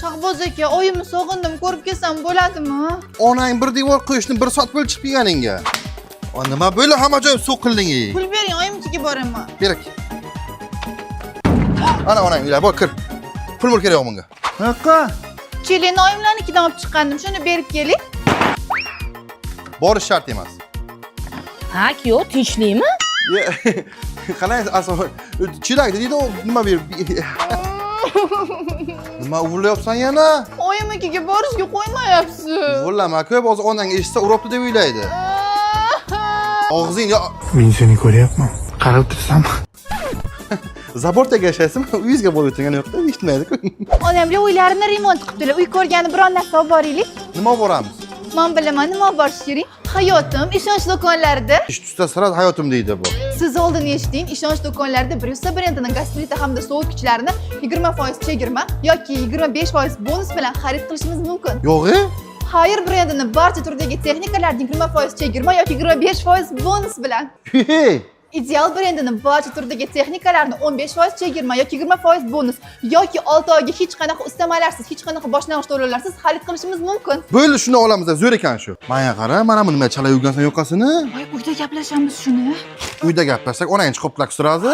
Shahboz aka, oyimni sog'indim, ko'rib kelsam bo'ladimi? Onang bir devor qo'yishni 1 soat bo'lib chiqib kelganingga. Nima bo'ldi hamma joy so'qilding? Pul bering, oyimnikiga boraman. Kerak. Ana onang uylar, bor kir. Pul kerak bunga. Haqa. Keling, oyimlarnikidan olib chiqqandim, shuni berib keling. Borish shart emas. Ha, kuyov, tinchlikmi? Qalay asosan chirak deydi, nima berib? Nima uvulyapsan yana? Oyimnikiga borishga qo'ymayapsiz. Uvullama-ku, hozir onang eshitsa uribdi deb o'ylaydi. Og'zing Men seni ko'ryapman. Qarab tursanmi? Zabortaga yashaysizmi? Uyingizga borib o'tirgani yo'q-da, eshitmaydi-ku. Onamlar uylarini remont qilibdilar. Uy ko'rgani biron narsa olib boraylik. Nima olib boramiz? Men bilaman, nima olib borish kerak? Hayotim ishonch do'konlarida. Ish tutsa sira hayotim deydi bu. Siz oldin eshiting, ishonch do'konlarida Bryussel brendining gastrit hamda sovutgichlarini 20% chegirma yoki 25% bonus bilan xarid qilishingiz mumkin. Yo'q-e? Haier brendining barcha turdagi texnikalarni 20% chegirma yoki 25% bonus bilan. Ideal brendining barcha turdagi texnikalarni 15% chegirma yoki 20% bonus yoki 6 oyga hech qanaqa ustamalarsiz, hech qanaqa boshlang'ich to'lovlarsiz xarid qilishingiz mumkin. Bo'ldi, shuni olamiz, zo'r ekan shu. Menga qara, mana bu nima chala yurgansan yoqasini. Voy, uyda gaplashamiz shuni. Uyda gaplashsak, onang chiqib qolib turadi.